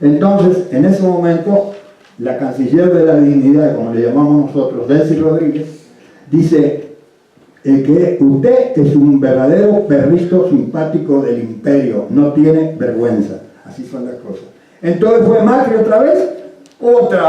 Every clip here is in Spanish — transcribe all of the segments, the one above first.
Entonces, en ese momento, la canciller de la dignidad, como le llamamos nosotros, Delcy Rodríguez, dice que usted es un verdadero perrito simpático del imperio, no tiene vergüenza. Así son las cosas. Entonces fue Macri otra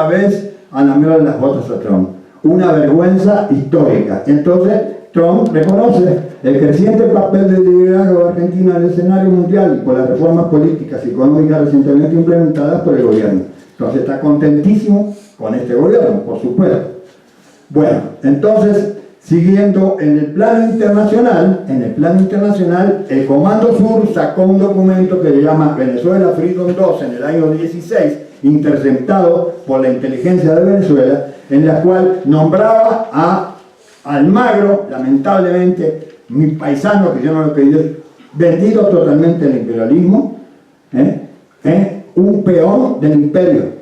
vez a lamerle las botas a Trump. Una vergüenza histórica. Entonces Trump reconoce el creciente papel del liderazgo de Argentina en el escenario mundial y por las reformas políticas y económicas recientemente implementadas por el gobierno. Entonces está contentísimo con este gobierno, por supuesto. Bueno, entonces, siguiendo en el plano internacional, el Comando Sur sacó un documento que se llama Venezuela Freedom 2 en el año 16, interceptado por la inteligencia de Venezuela, en la cual nombraba a Almagro, lamentablemente, mi paisano, que yo no lo pedí, vendido totalmente al imperialismo, un peón del imperio,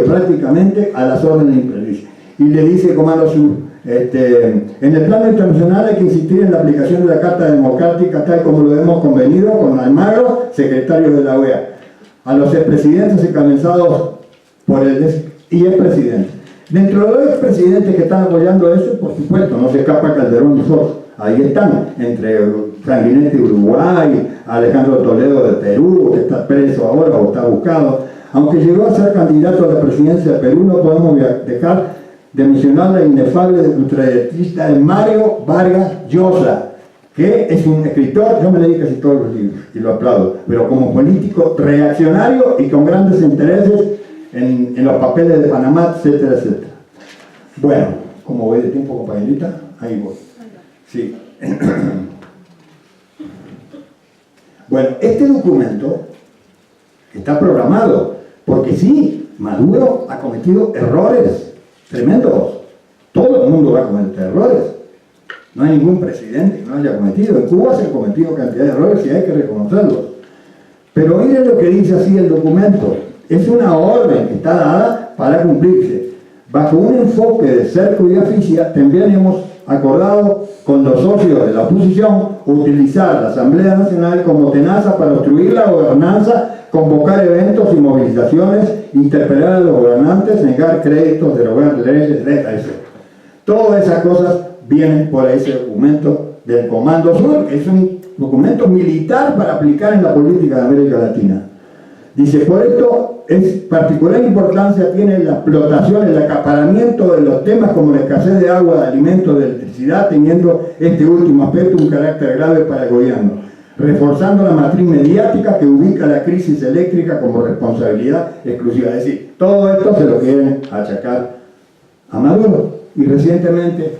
prácticamente a las órdenes imperialistas. Y le dice Comando Sur, en el plano internacional hay que insistir en la aplicación de la Carta Democrática tal como lo hemos convenido con Almagro, secretario de la OEA, a los expresidentes encabezados por el expresidente. Dentro de los expresidentes que están apoyando eso, por supuesto, no se escapa Calderón y Fox. Ahí están, entre Sanguinetti de Uruguay, Alejandro Toledo de Perú, que está preso ahora o está buscado. Aunque llegó a ser candidato a la presidencia de Perú, no podemos dejar de mencionar la inefable ultraderechista de Mario Vargas Llosa, que es un escritor, yo me leí casi todos los libros y lo aplaudo, pero como político reaccionario y con grandes intereses en los papeles de Panamá, etcétera, etcétera. Bueno, como voy de tiempo, compañerita, ahí voy. Sí. Bueno, este documento está programado, porque sí, Maduro ha cometido errores tremendos. Todo el mundo va a cometer errores. No hay ningún presidente que no haya cometido. En Cuba se han cometido cantidad de errores y hay que reconocerlos. Pero miren lo que dice así el documento. Es una orden que está dada para cumplirse. Bajo un enfoque de cerco y asfixia, también hemos acordado con los socios de la oposición utilizar la Asamblea Nacional como tenaza para obstruir la gobernanza, convocar eventos y movilizaciones, interpelar a los gobernantes, negar créditos, derogar leyes, etc. Todas esas cosas vienen por ese documento del Comando Sur, que es un documento militar para aplicar en la política de América Latina. Dice, por esto es particular importancia tiene la explotación, el acaparamiento de los temas como la escasez de agua, de alimentos, de electricidad, teniendo este último aspecto un carácter grave para el gobierno, reforzando la matriz mediática que ubica la crisis eléctrica como responsabilidad exclusiva. Es decir, todo esto se lo quieren achacar a Maduro. Y recientemente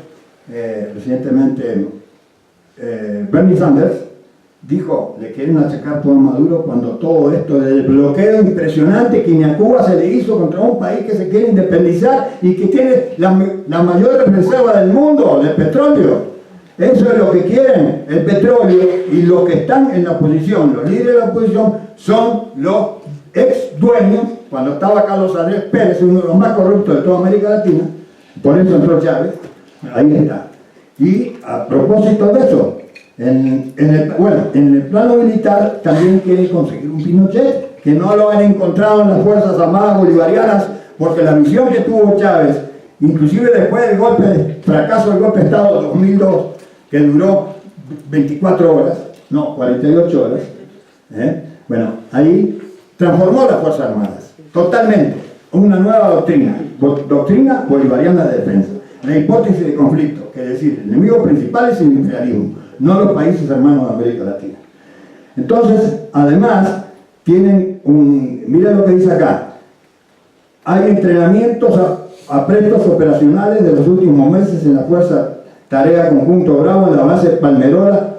Bernie Sanders dijo, le quieren achacar todo a Maduro cuando todo esto del bloqueo impresionante que ni a Cuba se le hizo contra un país que se quiere independizar y que tiene la mayor reserva del mundo, del petróleo. Eso es lo que quieren, el petróleo, y los que están en la oposición, los líderes de la oposición, son los ex dueños, cuando estaba Carlos Andrés Pérez, uno de los más corruptos de toda América Latina, por eso entró Chávez, ahí está. Y a propósito de eso, en el plano militar también quieren conseguir un Pinochet, que no lo han encontrado en las Fuerzas Armadas Bolivarianas, porque la visión que tuvo Chávez, inclusive después del fracaso del golpe de Estado de 2002, que duró 24 horas, no, 48 horas, bueno, ahí transformó las Fuerzas Armadas, totalmente, una nueva doctrina bolivariana de defensa. La hipótesis de conflicto, que es decir, el enemigo principal es el imperialismo, no los países hermanos de América Latina. Entonces, además, tienen mira lo que dice acá, hay entrenamientos a prestos operacionales de los últimos meses en la Fuerza Tarea Conjunto Bravo en la base Palmerola,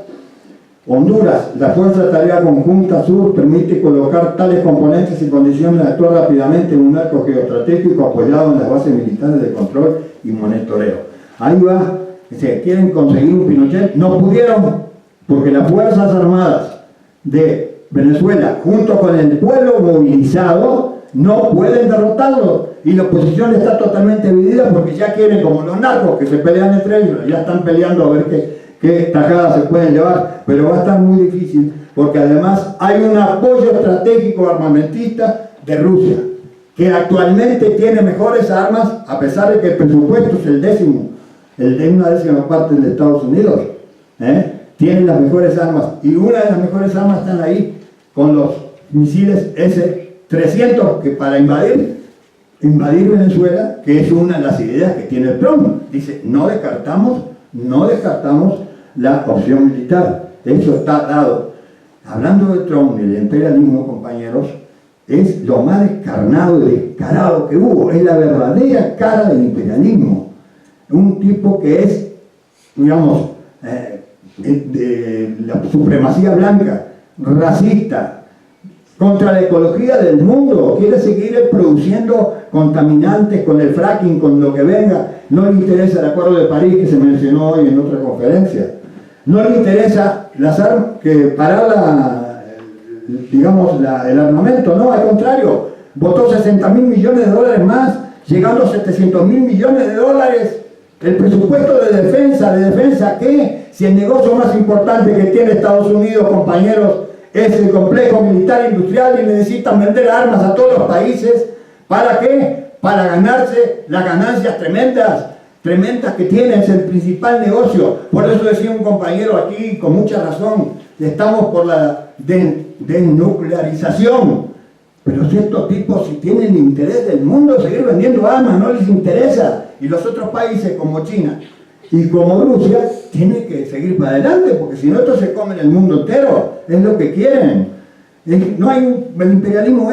Honduras. La Fuerza Tarea Conjunta Sur permite colocar tales componentes y condiciones de actuar rápidamente en un arco geoestratégico apoyado en las bases militares de control y monitoreo. Ahí va, si quieren conseguir un Pinochet, no pudieron, porque las Fuerzas Armadas de Venezuela, junto con el pueblo movilizado, no pueden derrotarlo. Y la oposición está totalmente dividida porque ya quieren, como los narcos que se pelean entre ellos, ya están peleando a ver qué tajadas se pueden llevar, pero va a estar muy difícil porque además hay un apoyo estratégico armamentista de Rusia, que actualmente tiene mejores armas, a pesar de que el presupuesto es una décima parte de Estados Unidos, tienen las mejores armas, y una de las mejores armas están ahí, con los misiles S-300, que para invadir Venezuela, que es una de las ideas que tiene Trump, dice, no descartamos la opción militar, eso está dado. Hablando de Trump y del imperialismo, compañeros, es lo más descarnado y descarado que hubo, es la verdadera cara del imperialismo. Un tipo que es, digamos, de la supremacía blanca, racista, contra la ecología del mundo, quiere seguir produciendo contaminantes con el fracking, con lo que venga, no le interesa el Acuerdo de París que se mencionó hoy en otra conferencia, no le interesa parar el armamento, no, al contrario, votó 60.000 millones de dólares más, llegando a 700.000 millones de dólares, el presupuesto de defensa, ¿qué? Si el negocio más importante que tiene Estados Unidos, compañeros, es el complejo militar industrial y necesitan vender armas a todos los países, ¿para qué? Para ganarse las ganancias tremendas que tiene, es el principal negocio. Por eso decía un compañero aquí, con mucha razón, estamos por la desnuclearización. Pero si estos tipos, si tienen interés del mundo seguir vendiendo armas, no les interesa. Y los otros países como China y como Rusia tienen que seguir para adelante, porque si no, estos se comen el mundo entero, es lo que quieren. No hay el imperialismo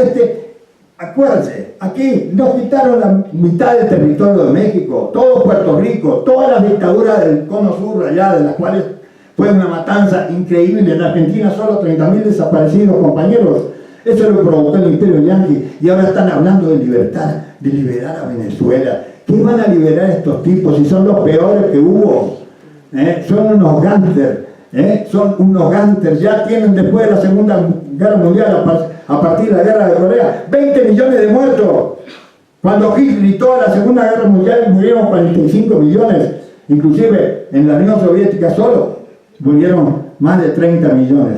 acuérdense, aquí nos quitaron la mitad del territorio de México, todo Puerto Rico, todas las dictaduras del cono sur allá, de las cuales fue una matanza increíble. En Argentina solo 30.000 desaparecidos, compañeros. Eso lo provocó el imperio yanqui, y ahora están hablando de liberar a Venezuela. ¿Qué van a liberar estos tipos si son los peores que hubo? Son unos gánsteres, ya tienen después de la Segunda Guerra Mundial, a partir de la Guerra de Corea, 20 millones de muertos. Cuando Hitler y toda la Segunda Guerra Mundial murieron 45 millones, inclusive en la Unión Soviética solo murieron más de 30 millones.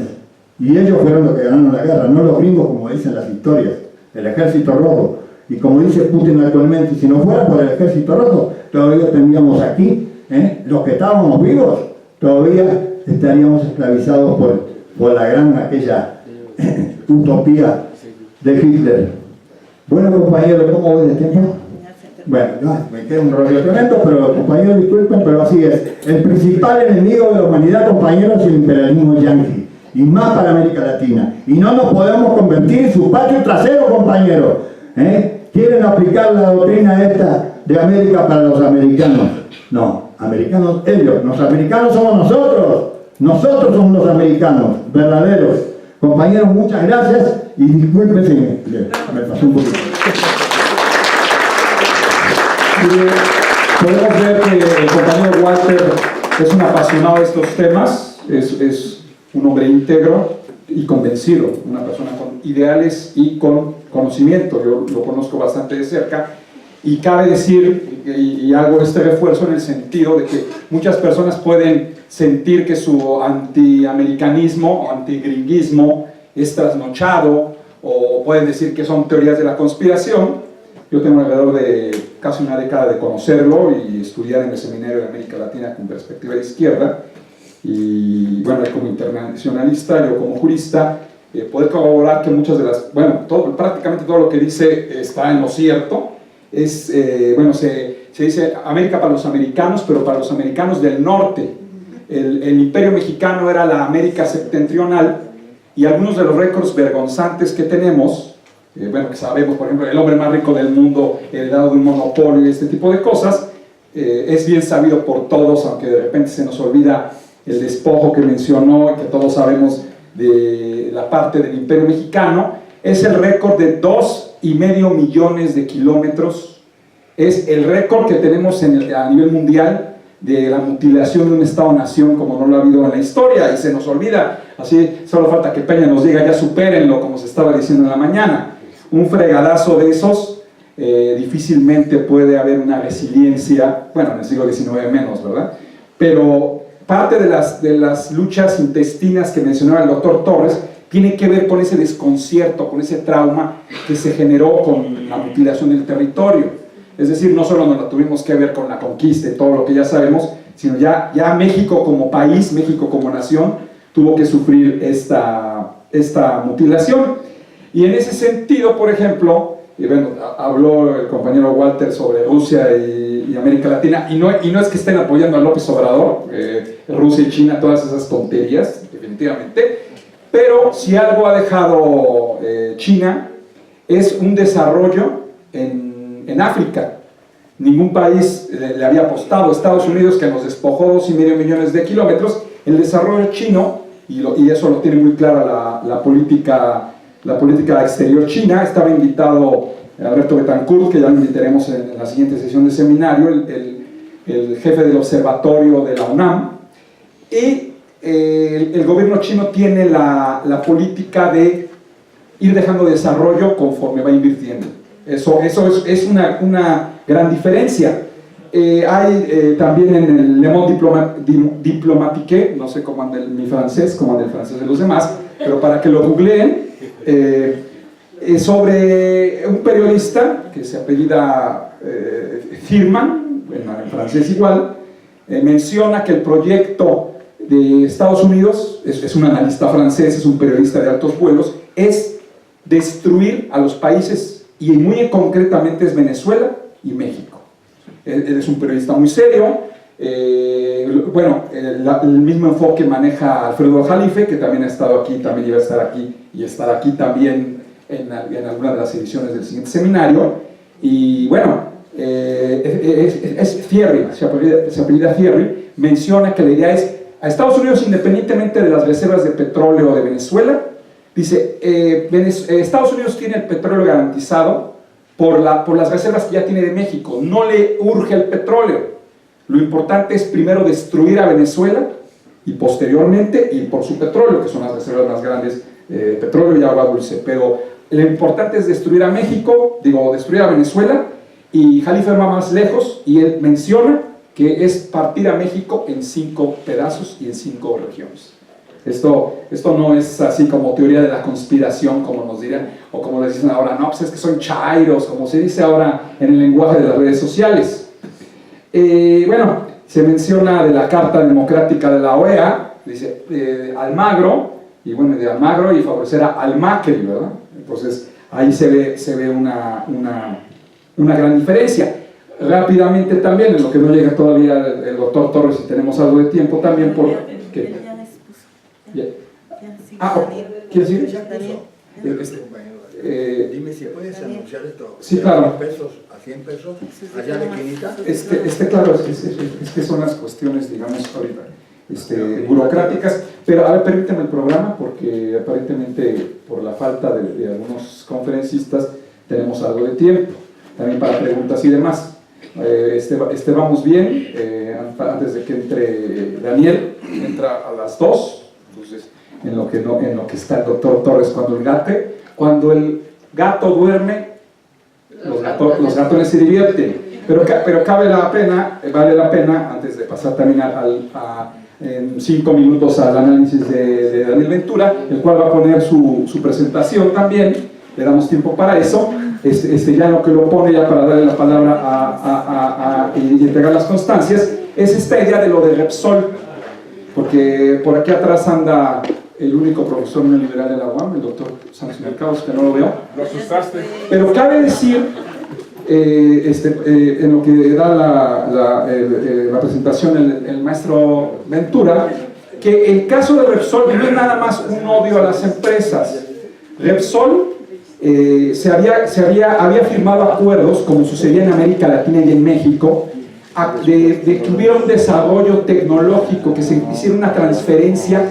Y ellos fueron los que ganaron la guerra, no los gringos como dicen las historias, el Ejército Rojo. Y como dice Putin actualmente, si no fuera por el Ejército Rojo, todavía tendríamos aquí, los que estábamos vivos, todavía estaríamos esclavizados por la aquella utopía de Hitler. Bueno, compañeros, ¿cómo voy de tiempo? Bueno, me queda un rollo tremendo, pero compañeros, disculpen, pero así es. El principal enemigo de la humanidad, compañeros, es el imperialismo yanqui, y más para América Latina. Y no nos podemos convertir en su patio trasero, compañeros. Quieren aplicar la doctrina esta de América para los americanos. No, americanos ellos, los americanos somos nosotros. Nosotros somos los americanos, verdaderos. Compañeros, muchas gracias y disculpen si me pasó un poquito. Podemos ver que el compañero Walter es un apasionado de estos temas, es un hombre íntegro y convencido, una persona con ideales y con conocimiento. Yo lo conozco bastante de cerca, y cabe decir, y hago este refuerzo en el sentido de que muchas personas pueden sentir que su antiamericanismo o antigringuismo es trasnochado, o pueden decir que son teorías de la conspiración. Yo tengo alrededor de casi una década de conocerlo y estudiar en el Seminario de América Latina con perspectiva de izquierda, y bueno, como internacionalista, yo como jurista, poder corroborar que muchas de las, prácticamente todo lo que dice está en lo cierto. Se dice América para los americanos, pero para los americanos del norte. El imperio mexicano era la América septentrional, y algunos de los récords vergonzantes que tenemos, que sabemos, por ejemplo, el hombre más rico del mundo heredado de un monopolio y este tipo de cosas, es bien sabido por todos, aunque de repente se nos olvida el despojo que mencionó, que todos sabemos de la parte del imperio mexicano. Es el récord de 2,5 millones de kilómetros, es el récord que tenemos a nivel mundial de la mutilación de un Estado-nación como no lo ha habido en la historia, y se nos olvida. Así solo falta que Peña nos diga, ya supérenlo, como se estaba diciendo en la mañana. Un fregadazo de esos, difícilmente puede haber una resiliencia, bueno, en el siglo XIX menos, ¿verdad? Pero parte de las luchas intestinas que mencionaba el doctor Torres tiene que ver con ese desconcierto, con ese trauma que se generó con la mutilación del territorio. Es decir, no solo nos la tuvimos que ver con la conquista y todo lo que ya sabemos, sino ya México como país, México como nación, tuvo que sufrir esta mutilación. Y en ese sentido, por ejemplo, bueno, habló el compañero Walter sobre Rusia y América Latina, y no es que estén apoyando a López Obrador, Rusia y China, todas esas tonterías, definitivamente, pero si algo ha dejado China es un desarrollo en África. Ningún país le había apostado. Estados Unidos, que nos despojó 2,5 millones de kilómetros, el desarrollo chino, y eso lo tiene muy clara la política exterior china. Estaba invitado Alberto Betancourt, que ya lo invitaremos en la siguiente sesión de seminario, el jefe del observatorio de la UNAM, y el gobierno chino tiene la política de ir dejando desarrollo conforme va invirtiendo. Eso es una gran diferencia. Hay también en el Le Monde Diplomatique, no sé cómo anda mi francés, cómo anda el francés de los demás, pero para que lo googleen, sobre un periodista que se apellida Thierman, en francés igual, menciona que el proyecto de Estados Unidos, es un analista francés, es un periodista de altos vuelos, es destruir a los países, y muy concretamente es Venezuela y México. Él es un periodista muy serio. Bueno, el mismo enfoque maneja Alfredo Jalife, que también ha estado aquí, también iba a estar aquí, y estará aquí también en alguna de las ediciones del siguiente seminario. Y bueno, es Thierry, se apellida Thierry, menciona que la idea es, a Estados Unidos, independientemente de las reservas de petróleo de Venezuela, dice, Estados Unidos tiene el petróleo garantizado por las reservas que ya tiene de México, no le urge el petróleo. Lo importante es primero destruir a Venezuela y posteriormente ir por su petróleo, que son las reservas más grandes de petróleo y agua dulce. Pero lo importante es destruir a México, destruir a Venezuela, y Jalife va más lejos y él menciona que es partir a México en 5 pedazos y en 5 regiones. Esto no es así como teoría de la conspiración, como nos dirán, o como les dicen ahora, no, pues es que son chairos, como se dice ahora en el lenguaje de las redes sociales. Bueno, se menciona de la Carta Democrática de la OEA, dice Almagro, y bueno, de Almagro y favorecer a Almacri, ¿verdad? Entonces ahí se ve una gran diferencia. Rápidamente también, en lo que no llega todavía el doctor Torres, si tenemos algo de tiempo también, ¿quieres decir? Dime si puedes anunciar esto. Sí, claro. Pesos a 100 pesos, allá de Quinita. Claro, es que son las cuestiones, digamos, ahorita, burocráticas. Pero a ver, permíteme el programa, porque aparentemente por la falta de algunos conferencistas tenemos algo de tiempo, también para preguntas y demás. Vamos bien, antes de que entre Daniel, entra a las 2, entonces en lo que está el doctor Torres, cuando el gato duerme, los gatones se divierten, pero vale la pena, antes de pasar también en 5 minutos al análisis de Daniel Ventura, el cual va a poner su presentación también, le damos tiempo para eso. Ya lo que lo pone ya para darle la palabra y entregar las constancias, es esta idea de lo de Repsol, porque por aquí atrás anda el único profesor neoliberal de la UAM, el doctor Sánchez Mercados, que no lo veo. Lo asustaste. Pero cabe decir, en lo que da la presentación el maestro Ventura, que el caso de Repsol no es nada más un odio a las empresas. Repsol había firmado acuerdos, como sucedía en América Latina y en México, de que hubiera un desarrollo tecnológico, que se hiciera una transferencia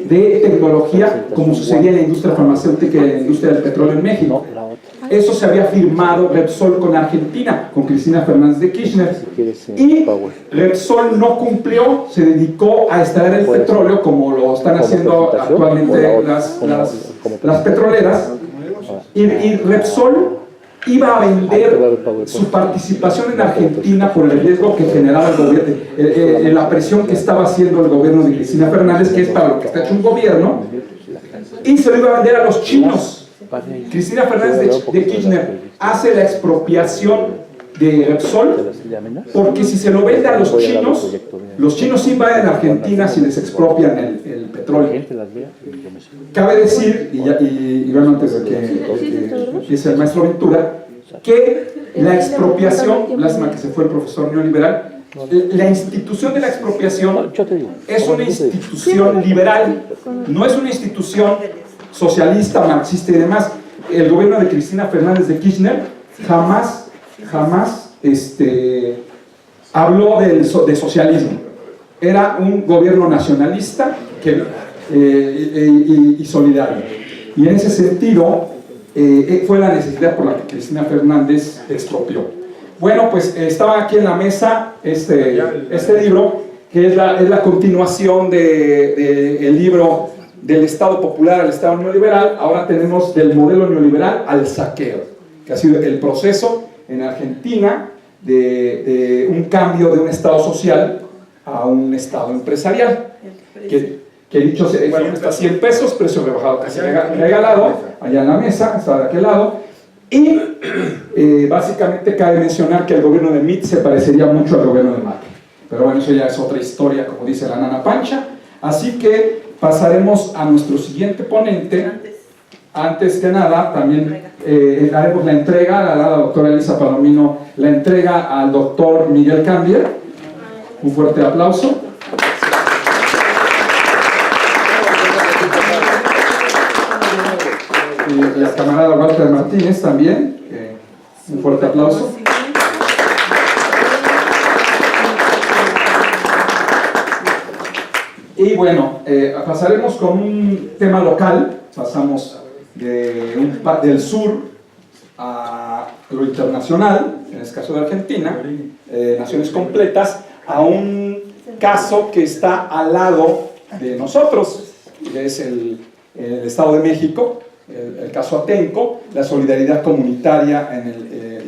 de tecnología, como sucedía en la industria farmacéutica y en la industria del petróleo en México. Eso se había firmado Repsol con Argentina, con Cristina Fernández de Kirchner, y Repsol no cumplió, se dedicó a extraer el petróleo, como lo están haciendo actualmente las petroleras, y Repsol iba a vender su participación en Argentina por el riesgo que generaba el gobierno, la presión que estaba haciendo el gobierno de Cristina Fernández, que es para lo que está hecho un gobierno, y se lo iba a vender a los chinos. Cristina Fernández de Kirchner hace la expropiación de Repsol, porque si se lo vende a los chinos invaden Argentina si les expropian el petróleo. Cabe decir, y bueno, antes de que empiece el maestro Ventura, que la expropiación, lástima que se fue el profesor neoliberal, la institución de la expropiación es una institución liberal, no es una institución socialista, marxista y demás. El gobierno de Cristina Fernández de Kirchner jamás habló de socialismo. Era un gobierno nacionalista y solidario. Y en ese sentido fue la necesidad por la que Cristina Fernández expropió. Bueno, pues estaba aquí en la mesa este libro, que es la continuación del libro Del Estado Popular al Estado Neoliberal. Ahora tenemos Del Modelo Neoliberal al Saqueo, que ha sido el proceso en Argentina de un cambio de un Estado social a un Estado empresarial, que dicho sea, bueno, está a 100 pesos, precio rebajado, casi regalado, allá en la mesa, está de aquel lado, y básicamente cabe mencionar que el gobierno de Mitt se parecería mucho al gobierno de Macri, pero bueno, eso ya es otra historia, como dice la nana Pancha. Así que pasaremos a nuestro siguiente ponente. Antes que nada, también haremos la entrega, la doctora Elisa Palomino, la entrega al doctor Miguel Cambier. Un fuerte aplauso. Y la camarada Walter Martínez también. Un fuerte aplauso. Y bueno, pasaremos con un tema local. Pasamos del sur a lo internacional, en el caso de Argentina, naciones completas, a un caso que está al lado de nosotros, que es el Estado de México, el caso Atenco, la solidaridad comunitaria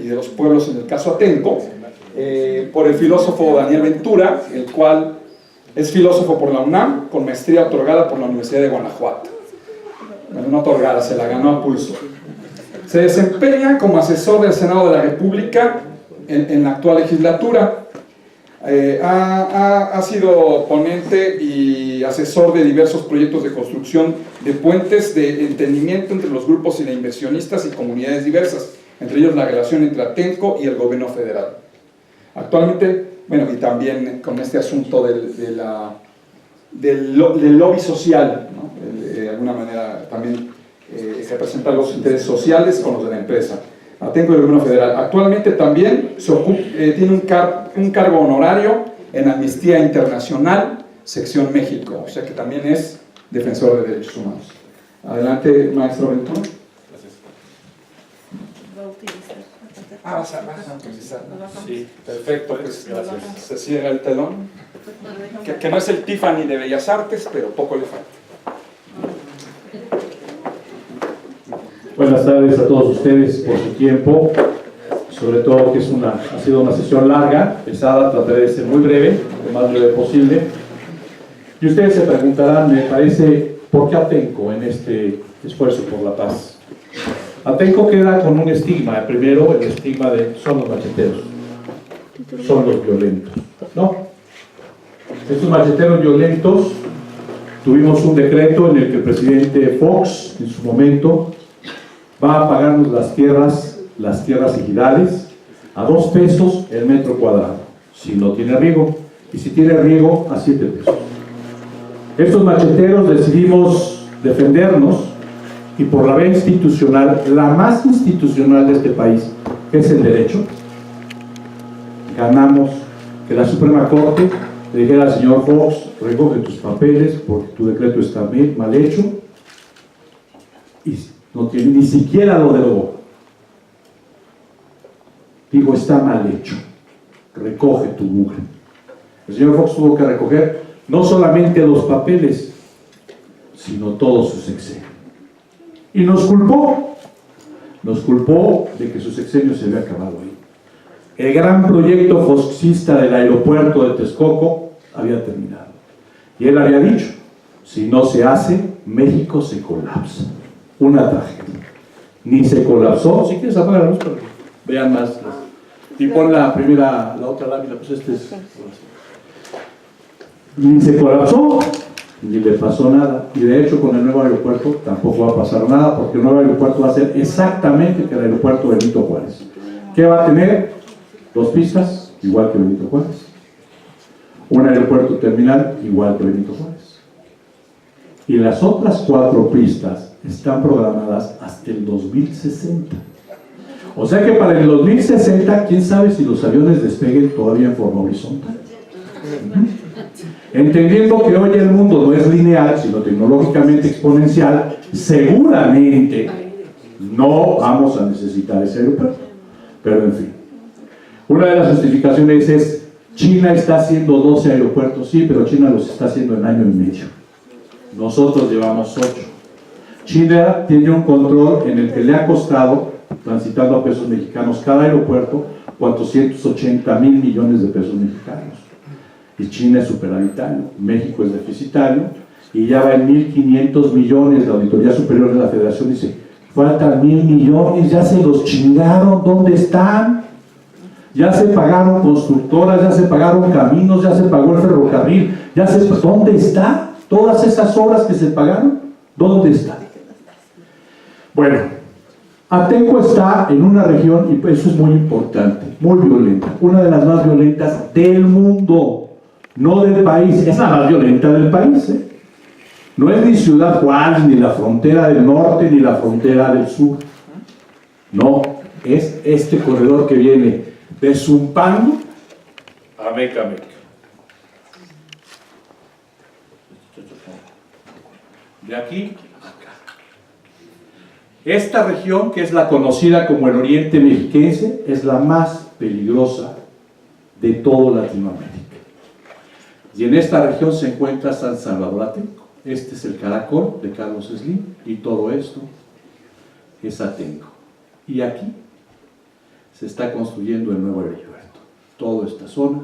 y de los pueblos en el caso Atenco, por el filósofo Daniel Ventura, el cual es filósofo por la UNAM, con maestría otorgada por la Universidad de Guanajuato. Bueno, no otorgada, se la ganó a pulso. Se desempeña como asesor del Senado de la República en la actual legislatura. Ha sido ponente y asesor de diversos proyectos de construcción de puentes de entendimiento entre los grupos y inversionistas y comunidades diversas, entre ellos la relación entre Atenco y el gobierno federal. Actualmente, bueno, y también con este asunto del lobby social, ¿no? De alguna manera también representar los intereses sociales con los de la empresa. Atenco y el gobierno federal. Actualmente también tiene un cargo honorario en Amnistía Internacional, sección México, o sea que también es defensor de derechos humanos. Adelante, maestro Ventura. Gracias. Va a utilizar. Vas a utilizar. Sí, perfecto, pues gracias. Se cierra el telón. Que no es el Tiffany de Bellas Artes, pero poco le falta. Buenas tardes a todos ustedes por su tiempo, sobre todo que ha sido una sesión larga, pesada, trataré de ser muy breve, lo más breve posible. Y ustedes se preguntarán, me parece, ¿por qué Atenco en este esfuerzo por la paz? Atenco queda con un estigma, primero el estigma de son los macheteros, son los violentos, ¿no? Estos macheteros violentos, tuvimos un decreto en el que el presidente Fox, en su momento, va a pagarnos las tierras ejidales a 2 pesos el metro cuadrado, si no tiene riego, y si tiene riego a 7 pesos. Estos macheteros decidimos defendernos y por la vía institucional, la más institucional de este país, que es el derecho, ganamos que la Suprema Corte le dijera al señor Fox, recoge tus papeles porque tu decreto está mal hecho, y no tiene, ni siquiera lo derogó. Digo, está mal hecho, recoge tu mugre. El señor Fox tuvo que recoger no solamente los papeles, sino todos sus excesos. Y nos culpó. nos culpó de que su sexenio se había acabado ahí. El gran proyecto foxista del aeropuerto de Texcoco había terminado. Y él había dicho, si no se hace, México se colapsa. Una tragedia. Ni se colapsó. Si quieres apagar la luz para que vean más. Y pon la otra lámina, pues este es. Ni se colapsó, ni le pasó nada. Y de hecho con el nuevo aeropuerto tampoco va a pasar nada, porque el nuevo aeropuerto va a ser exactamente que el aeropuerto Benito Juárez. ¿Qué va a tener? 2 pistas, igual que Benito Juárez. Un aeropuerto terminal, igual que Benito Juárez. Y las otras 4 pistas están programadas hasta el 2060. O sea que para el 2060, quién sabe si los aviones despeguen todavía en forma horizontal. Entendiendo que hoy el mundo no es lineal, sino tecnológicamente exponencial, seguramente no vamos a necesitar ese aeropuerto. Pero en fin, una de las justificaciones es, China está haciendo 12 aeropuertos, sí, pero China los está haciendo en año y medio. Nosotros llevamos 8. China tiene un control en el que le ha costado, transitando a pesos mexicanos, cada aeropuerto, 480,000 millones de pesos mexicanos. Y China es superavitario, México es deficitario, y ya va en 1.500 millones. La Auditoría Superior de la Federación dice, faltan 1.000 millones, ya se los chingaron, ¿dónde están? Ya se pagaron constructoras, ya se pagaron caminos, ya se pagó el ferrocarril, ¿dónde está? Todas esas obras que se pagaron, ¿dónde están? Bueno, Atenco está en una región, y eso es muy importante, muy violenta, una de las más violentas del mundo, no del país, es la más violenta del país, ¿eh? No es ni Ciudad Juárez, ni la frontera del norte, ni la frontera del sur, no, es este corredor que viene de Zumpango a Mecameca. De aquí a acá. Esta región, que es la conocida como el Oriente Mexiquense, es la más peligrosa de toda Latinoamérica. Y en esta región se encuentra San Salvador Atenco. Este es el caracol de Carlos Slim, y todo esto es Atenco. Y aquí se está construyendo el nuevo aeropuerto. Toda esta zona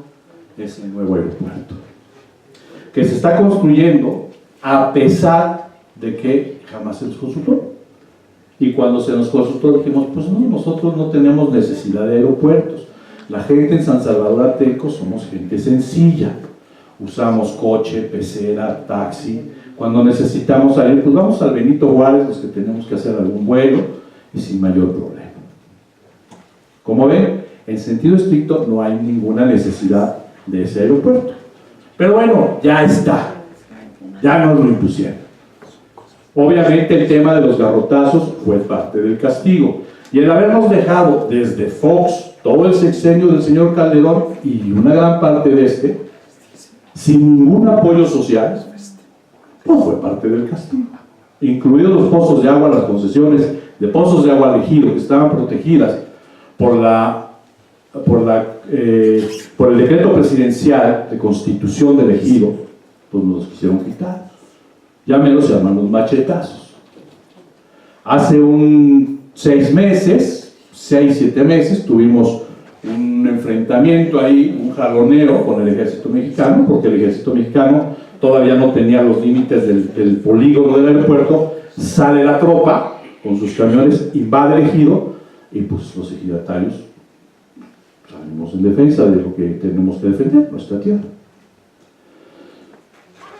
es el nuevo aeropuerto, que se está construyendo a pesar de que jamás se nos consultó. Y cuando se nos consultó dijimos, pues no, nosotros no tenemos necesidad de aeropuertos. La gente en San Salvador Atenco somos gente sencilla. Usamos coche, pecera, taxi. Cuando necesitamos salir, pues vamos al Benito Juárez, los que tenemos que hacer algún vuelo, y sin mayor problema. Como ven, en sentido estricto no hay ninguna necesidad de ese aeropuerto. Pero bueno, ya está. Ya nos lo impusieron. Obviamente el tema de los garrotazos fue parte del castigo. Y el habernos dejado desde Fox, todo el sexenio del señor Calderón y una gran parte de este, sin ningún apoyo social, pues fue parte del castigo. Incluidos los pozos de agua, las concesiones de pozos de agua al ejido, que estaban protegidas por el decreto presidencial de constitución del ejido, pues nos los quisieron quitar. Ya menos se llaman los machetazos. Hace 6 meses, 6-7 meses, tuvimos un enfrentamiento ahí, un jaloneo con el ejército mexicano, porque el ejército mexicano todavía no tenía los límites del polígono del aeropuerto. Sale la tropa con sus camiones, invade el ejido, y pues los ejidatarios salimos en defensa de lo que tenemos que defender, nuestra tierra.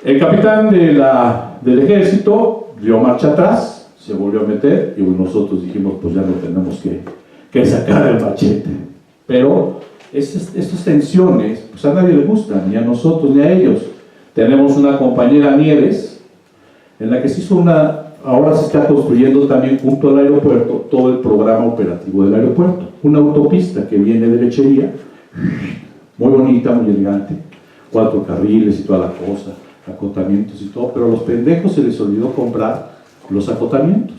El capitán del ejército dio marcha atrás, se volvió a meter, y nosotros dijimos, pues ya no tenemos que sacar el machete. Pero estas tensiones, pues a nadie le gustan, ni a nosotros ni a ellos. Tenemos una compañera Nieves, en la que se hizo ahora se está construyendo también junto al aeropuerto todo el programa operativo del aeropuerto. Una autopista que viene de Lechería, muy bonita, muy elegante, 4 carriles y toda la cosa, acotamientos y todo, pero a los pendejos se les olvidó comprar los acotamientos.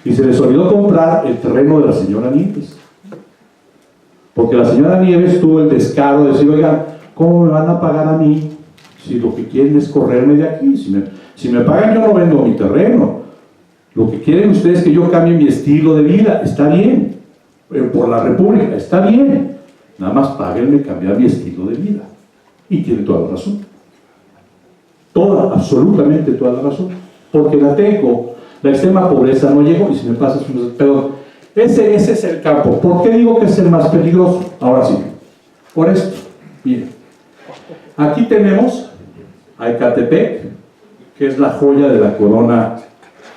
Y se les olvidó comprar el terreno de la señora Nieves. Porque la señora Nieves tuvo el descaro de decir, oigan, ¿cómo me van a pagar a mí si lo que quieren es correrme de aquí? Si me pagan, yo no vendo mi terreno. Lo que quieren ustedes es que yo cambie mi estilo de vida, está bien, por la República, está bien, nada más páguenme cambiar mi estilo de vida. Y tiene toda la razón. Toda, absolutamente toda la razón. Porque la tengo, la extrema pobreza no llegó, y si me pasas, perdón, ese es el campo. ¿Por qué digo que es el más peligroso? Ahora sí, por esto, miren. Aquí tenemos a Ecatepec, que es la joya de la corona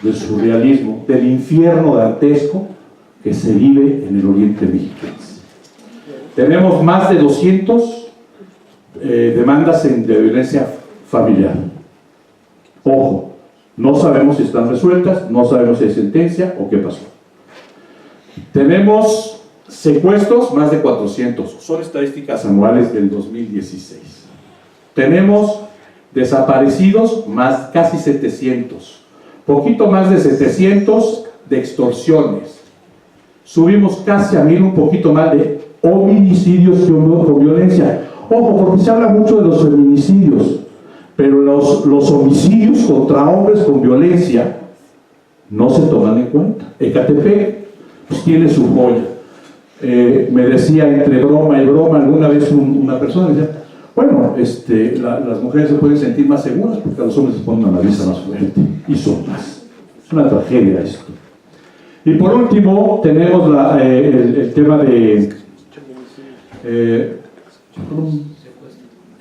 del surrealismo, del infierno dantesco que se vive en el oriente mexicano. Tenemos más de 200 demandas de violencia familiar. Ojo, no sabemos si están resueltas, no sabemos si hay sentencia o qué pasó. Tenemos secuestros, más de 400, son estadísticas anuales del 2016. Tenemos desaparecidos, casi 700, poquito más de 700 de extorsiones. Subimos casi a 1000, un poquito más de homicidios con violencia. Ojo, porque se habla mucho de los feminicidios, pero los homicidios contra hombres con violencia no se toman en cuenta. Ecatepec pues tiene su joya. Me decía entre broma y broma alguna vez una persona, decía, bueno, las mujeres se pueden sentir más seguras porque a los hombres les ponen una nariz más fuerte, y son más. Es una tragedia esto. Y por último tenemos el tema de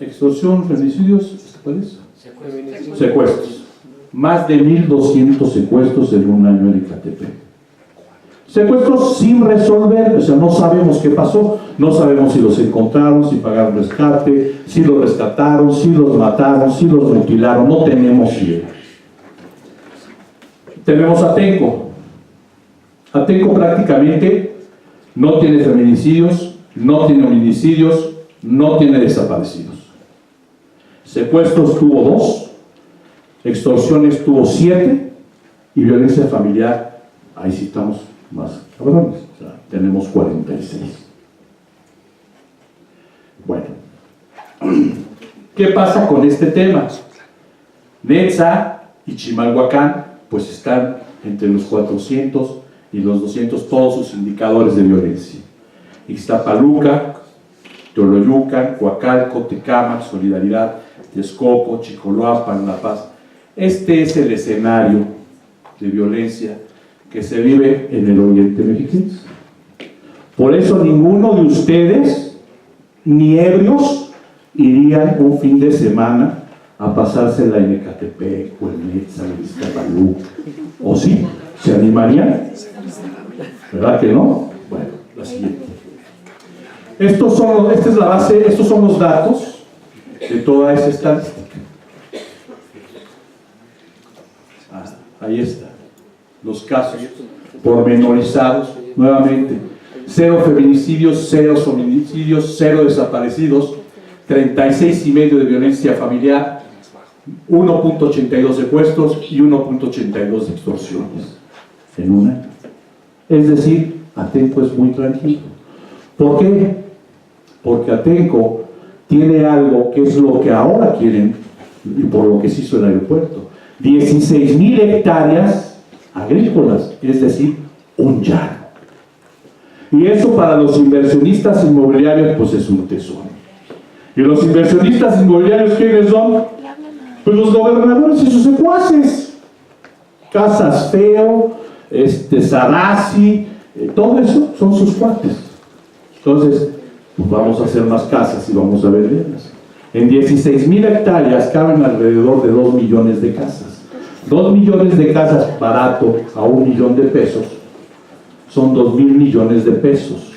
extorsión, feminicidios, ¿cuál es? Secuestros. Más de 1200 secuestros en un año en Ecatepec. Secuestros sin resolver, o sea, no sabemos qué pasó, no sabemos si los encontraron, si pagaron rescate, si los rescataron, si los mataron, si los mutilaron, no tenemos idea. Tenemos Atenco. Atenco prácticamente no tiene feminicidios, no tiene homicidios, no tiene desaparecidos. Secuestros tuvo 2, extorsiones tuvo 7 y violencia familiar, ahí sí estamos más cabrones, o sea, tenemos 46. Bueno, ¿qué pasa con este tema? Netza y Chimalhuacán pues están entre los 400 y los 200 todos sus indicadores de violencia. Ixtapaluca, Toloyucan, Coacalco, Tecámac, Solidaridad, Texcoco, Chicoloapan, La Paz. Este es el escenario de violencia que se vive en el oriente mexicano. Por eso ninguno de ustedes, ni ebrios, irían un fin de semana a pasársela en Ecatepec o en Netza, en Iztapaluca. ¿O sí? ¿Se animarían? ¿Verdad que no? Bueno, la siguiente. Esta es la base, estos son los datos de toda esa estadística. Ahí está. Los casos pormenorizados, nuevamente. 0 feminicidios, 0 homicidios, 0 desaparecidos, 36,5 de violencia familiar, 1.82 secuestros y 1.82 de extorsiones en un año. Es decir, Atenco es muy tranquilo. ¿Por qué? Porque Atenco tiene algo que es lo que ahora quieren y por lo que se hizo el aeropuerto. 16,000 hectáreas agrícolas, es decir, un llano. Y eso para los inversionistas inmobiliarios pues es un tesoro. Y los inversionistas inmobiliarios, ¿quiénes son? Pues los gobernadores y sus secuaces. Casas Feo, Sadasi, todo eso son sus cuates. Entonces, pues vamos a hacer más casas y vamos a venderlas. En 16,000 hectáreas caben alrededor de 2 millones de casas. 2 millones de casas barato a 1 millón de pesos son 2,000 millones de pesos,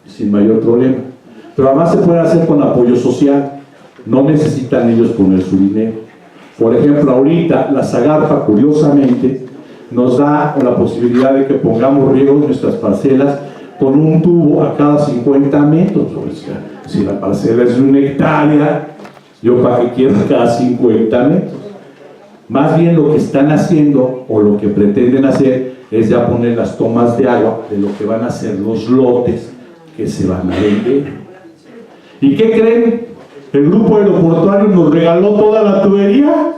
sin mayor problema. Pero además se puede hacer con apoyo social, no necesitan ellos poner su dinero. Por ejemplo, ahorita la Zagarpa, curiosamente, nos da la posibilidad de que pongamos riego en nuestras parcelas con un tubo a cada 50 metros. O sea, si la parcela es de 1 hectárea, yo para qué quiero cada 50 metros. Más bien lo que están haciendo o lo que pretenden hacer es ya poner las tomas de agua de lo que van a ser los lotes que se van a vender. ¿Y qué creen? El grupo aeroportuario nos regaló toda la tubería,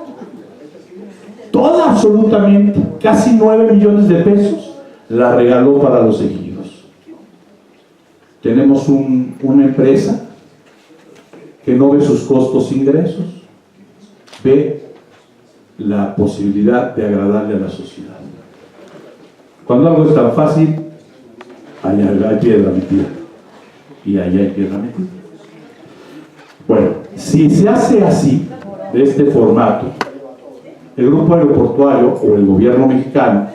toda absolutamente. casi 9 millones de pesos, la regaló para los ejidos. Tenemos una empresa que no ve sus costos e ingresos, ve la posibilidad de agradarle a la sociedad. Cuando algo es tan fácil, allá hay piedra metida, y allá hay piedra metida. Bueno, si se hace así, de este formato, el grupo aeroportuario o el gobierno mexicano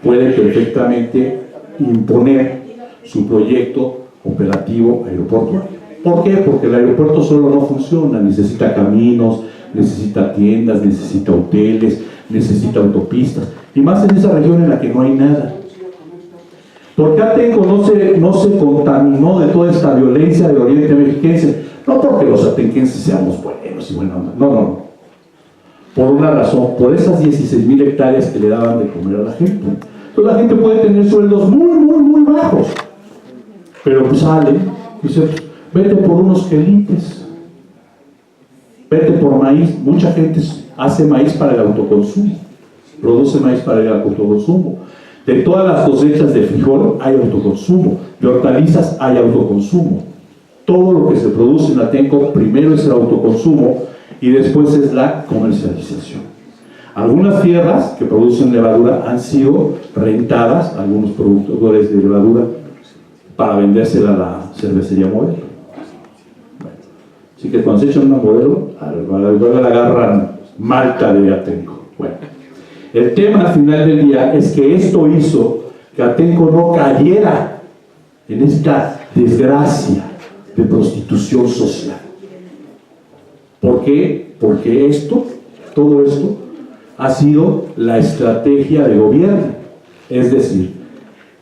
puede perfectamente imponer su proyecto operativo aeroportuario. ¿Por qué? Porque el aeropuerto solo no funciona, necesita caminos, necesita tiendas, necesita hoteles, necesita autopistas, y más en esa región en la que no hay nada. ¿Por qué Atenco no se contaminó de toda esta violencia del oriente mexiquense? No porque los atenquenses seamos buenos y buena onda, no. Por una razón, por esas 16,000 hectáreas que le daban de comer a la gente. Entonces la gente puede tener sueldos muy bajos, pero pues salen y dicen, vete por unos quelites, vete por maíz. Mucha gente hace maíz para el autoconsumo, produce maíz para el autoconsumo. De todas las cosechas de frijol hay autoconsumo, de hortalizas hay autoconsumo. Todo lo que se produce en Atenco primero es el autoconsumo y después es la comercialización. Algunas tierras que producen levadura han sido rentadas a algunos productores de levadura para vendérsela a la cervecería Modelo. Bueno, así que cuando se echan una Modelo, luego la agarran malta de Atenco. Bueno, el tema al final del día es que esto hizo que Atenco no cayera en esta desgracia de prostitución social. ¿Por qué? Porque todo esto ha sido la estrategia de gobierno. Es decir,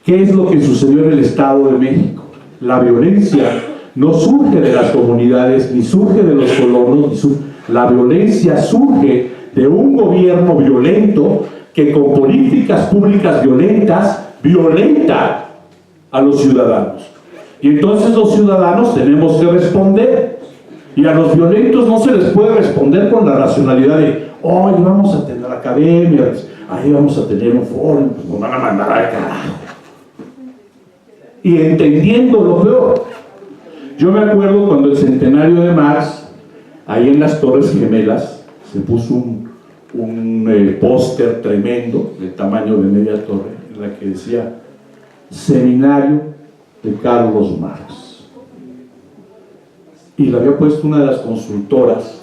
¿qué es lo que sucedió en el Estado de México? La violencia no surge de las comunidades, ni surge de los colonos, la violencia surge de un gobierno violento que con políticas públicas violentas violenta a los ciudadanos. Y entonces los ciudadanos tenemos que responder. Y a los violentos no se les puede responder con la racionalidad de hoy vamos a tener academias, ahí vamos a tener un foro, pues nos van a mandar al carajo. Y entendiendo lo peor. Yo me acuerdo cuando el centenario de Marx, ahí en las Torres Gemelas, se puso un póster tremendo, del tamaño de media torre, en la que decía Seminario de Carlos Marx. Y la había puesto una de las consultoras,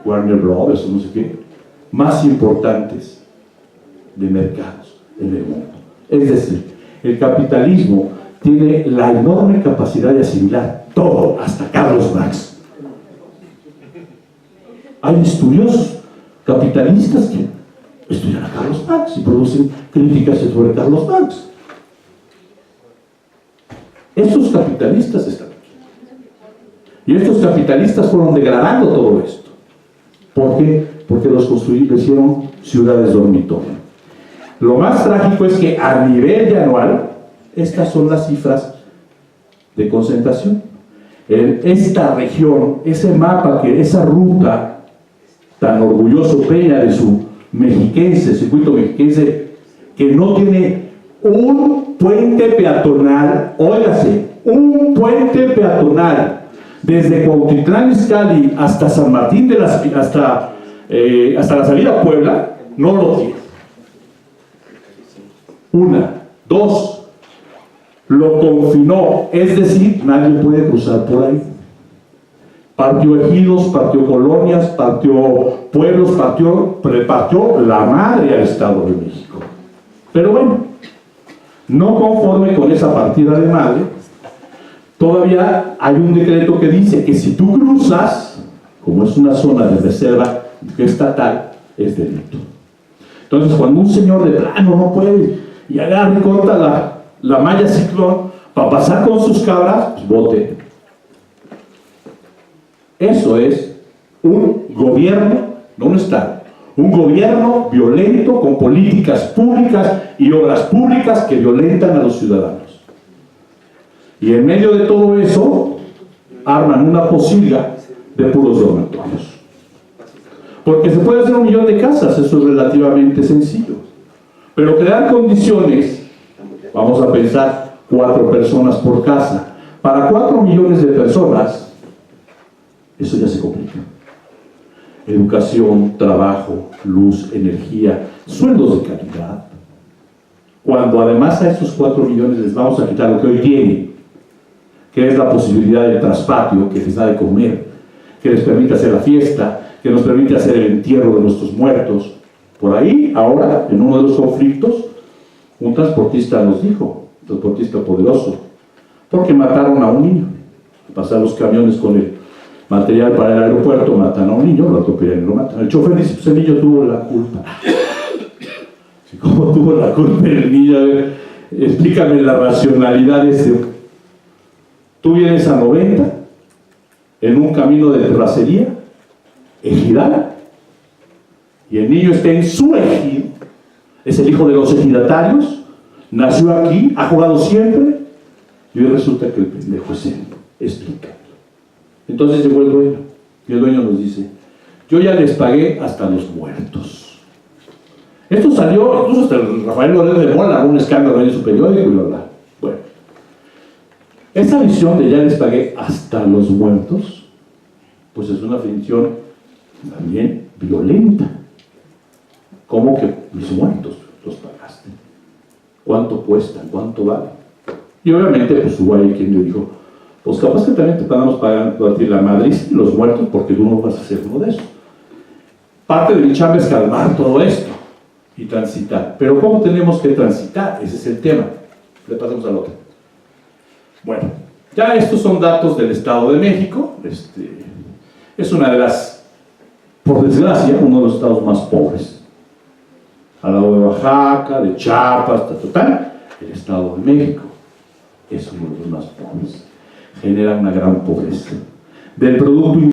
Warner Brothers o no sé qué, más importantes de mercados en el mundo. Es decir, el capitalismo tiene la enorme capacidad de asimilar todo, hasta Carlos Marx. Hay estudiosos capitalistas que estudian a Carlos Marx y producen críticas sobre Carlos Marx. Estos capitalistas están aquí. Y estos capitalistas fueron degradando todo esto. ¿Por qué? Porque los hicieron ciudades dormitorio. Lo más trágico es que a nivel de anual, estas son las cifras de concentración. En esta región, ese mapa, esa ruta tan orgulloso Peña de su mexiquense, circuito mexiquense, que no tiene un puente peatonal, óigase, un puente peatonal desde Cuautitlán Izcalli hasta San Martín hasta la salida a Puebla, no lo tiene. Una. Dos, lo confinó, es decir, nadie puede cruzar por ahí. Partió ejidos, partió colonias, partió pueblos, repartió la madre al Estado de México. Pero bueno, no conforme con esa partida de madre, todavía hay un decreto que dice que si tú cruzas, como es una zona de reserva estatal, es delito. Entonces, cuando un señor de plano no puede y agarra y corta la malla ciclón para pasar con sus cabras, pues vote. Eso es un gobierno, no un Estado, un gobierno violento con políticas públicas y obras públicas que violentan a los ciudadanos. Y en medio de todo eso, arman una posilga de puros dormitorios. Porque se puede hacer 1 millón de casas, eso es relativamente sencillo. Pero crear condiciones, vamos a pensar, 4 personas por casa. Para 4 millones de personas, eso ya se complica. Educación, trabajo, luz, energía, sueldos de calidad. Cuando además a esos 4 millones les vamos a quitar lo que hoy tienen, que es la posibilidad del traspatio, que les da de comer, que les permite hacer la fiesta, que nos permite hacer el entierro de nuestros muertos. Por ahí, ahora, en uno de los conflictos, un transportista nos dijo, un transportista poderoso, porque mataron a un niño. Pasan los camiones con el material para el aeropuerto, matan a un niño, lo atropellan y lo matan. El chofer dice, pues el niño tuvo la culpa. ¿Cómo tuvo la culpa el niño? A ver, explícame la racionalidad de ese. Tú vienes a 90 en un camino de terracería, ejidal, y el niño está en su ejido, es el hijo de los ejidatarios, nació aquí, ha jugado siempre, y hoy resulta que el pendejo es él. Explícame. Entonces llegó el dueño, y el dueño nos dice, yo ya les pagué hasta los muertos. Esto salió, incluso hasta el Rafael Lorenzo de Mola, un escándalo en su periódico y bla, bla. Bueno, esa visión de ya les pagué hasta los muertos, pues es una definición también violenta. ¿Cómo que mis muertos los pagaste? ¿Cuánto cuestan? ¿Cuánto valen? Y obviamente, pues hubo ahí quien le dijo, pues capaz que también te estamos pagando a ti la madre y los muertos porque tú no vas a ser uno de esos. Parte de mi chamba es calmar todo esto y transitar. Pero ¿cómo tenemos que transitar? Ese es el tema. Le pasamos al otro. Bueno, ya estos son datos del Estado de México. Es una de las, por desgracia, uno de los estados más pobres. Al lado de Oaxaca, de Chiapas, el Estado de México es uno de los más pobres. Genera una gran pobreza. Del Producto